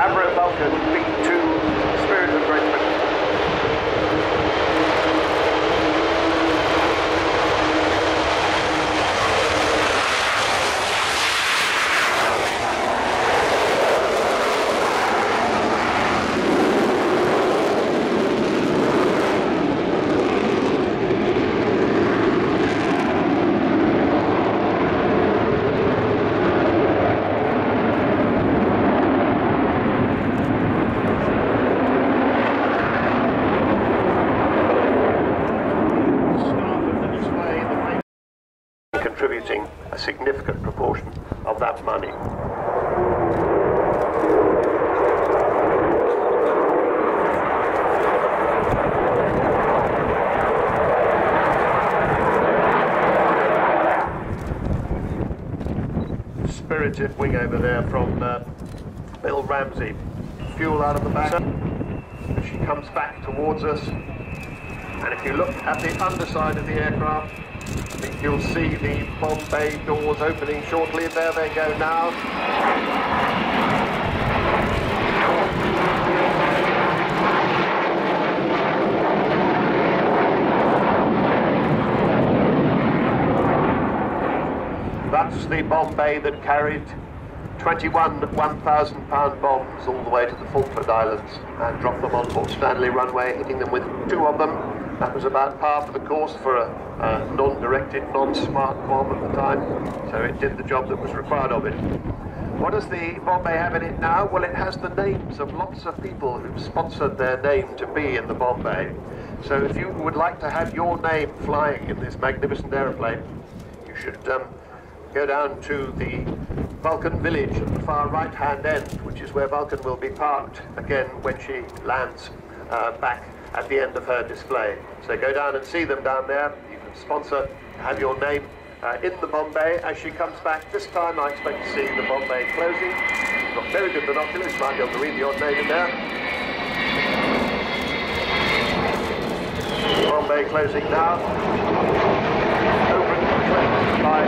Avro Vulcan B2 Spirit of Great Britain. Contributing a significant proportion of that money. Spirited wing over there from Bill Ramsey. Fuel out of the back. As she comes back towards us, and if you look at the underside of the aircraft, I think you'll see the bomb bay doors opening shortly. There they go now. That's the bomb bay that carried 21 1,000-pound bombs all the way to the Falkland Islands and dropped them on Port Stanley runway, hitting them with 2 of them. That was about par for the course for a non-directed, non-smart bomb at the time, so it did the job that was required of it. What does the bomb bay have in it now? Well, it has the names of lots of people who've sponsored their name to be in the bomb bay. So if you would like to have your name flying in this magnificent aeroplane, you should go down to the Vulcan village at the far right-hand end, which is where Vulcan will be parked again when she lands back at the end of her display. So go down and see them down there. You can sponsor, have your name in the bomb bay as she comes back. This time I expect to see the bomb bay closing. You've got very good binoculars, you might be able to read your name in there. Bomb bay closing now. Open by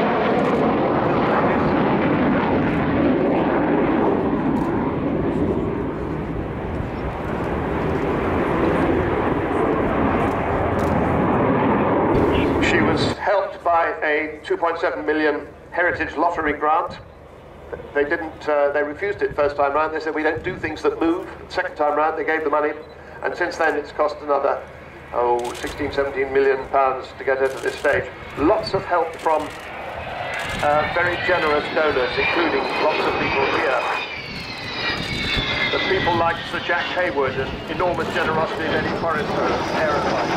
helped by a 2.7 million Heritage Lottery grant. They refused it first time round. They said, we don't do things that move. Second time round, they gave the money. And since then, it's cost another, 16, 17 million pounds to get her to this stage. Lots of help from very generous donors, including lots of people here. The people like Sir Jack Hayward and enormous generosity of Eddie Forrester, Aeroplane.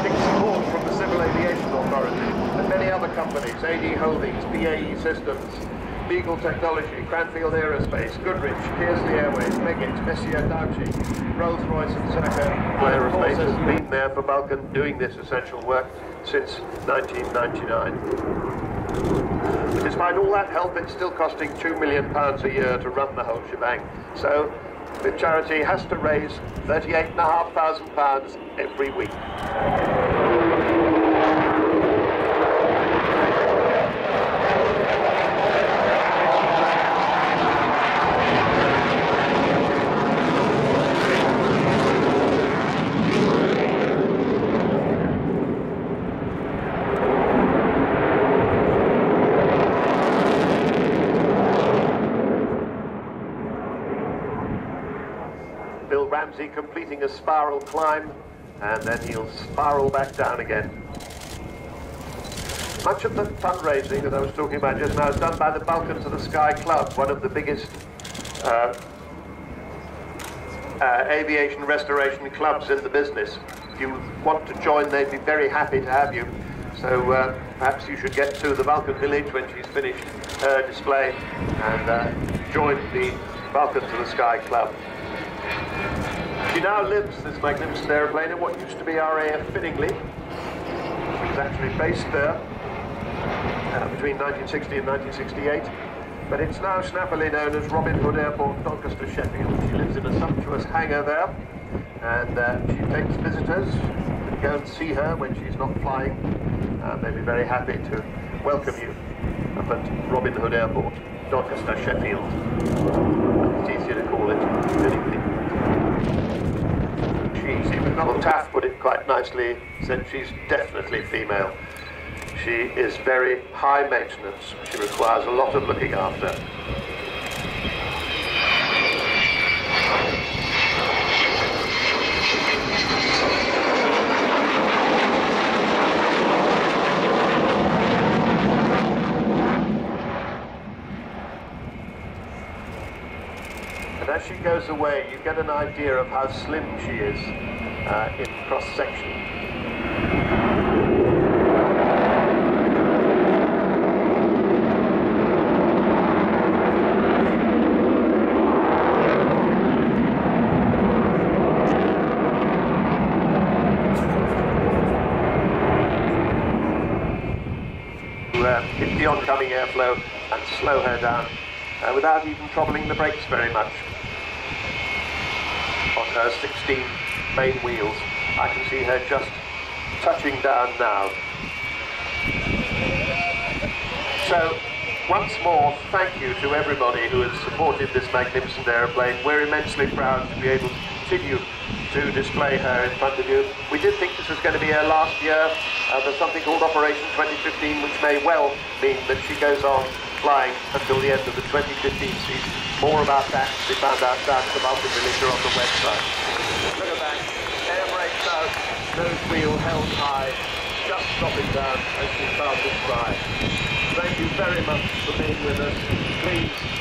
Support from the Civil Aviation Authority and many other companies, AD Holdings, BAE Systems, Beagle Technology, Cranfield Aerospace, Goodrich, Kearsley Airways, Meggitt, Messier Dauchi, Rolls-Royce and Seneca Aerospace has been there for Vulcan doing this essential work since 1999. But despite all that help, it's still costing £2 million a year to run the whole shebang. So the charity has to raise £38,500 every week. Bill Ramsey completing a spiral climb, and then he'll spiral back down again. Much of the fundraising that I was talking about just now is done by the Vulcan to the Sky Club, one of the biggest aviation restoration clubs in the business. If you want to join, they'd be very happy to have you. So perhaps you should get to the Vulcan village when she's finished her display and join the Vulcan to the Sky Club. She now lives, this magnificent aeroplane, in what used to be RAF Finningley. She was actually based there between 1960 and 1968. But it's now snappily known as Robin Hood Airport, Doncaster, Sheffield. She lives in a sumptuous hangar there, and she takes visitors to go and see her when she's not flying. They'll be very happy to welcome you up at Robin Hood Airport. Doncaster, Sheffield. It's easier to call it anything. Well, Taff put it quite nicely, said she's definitely female. She is very high maintenance. She requires a lot of looking after. And as she goes away, you get an idea of how slim she is in cross-section. Hit the oncoming airflow and slow her down without even troubling the brakes very much. On her 16 main wheels, I can see her just touching down now. So, once more, thank you to everybody who has supported this magnificent aeroplane. We're immensely proud to be able to continue to display her in front of you. We did think this was going to be her last year. There's something called Operation 2015, which may well mean that she goes on flying until the end of the 2015 season. More about that to be found out down at the multi-milliliter on the website. Look at that, air brakes out, nose wheel held high, just dropping down as she found this fly. Thank you very much for being with us. Please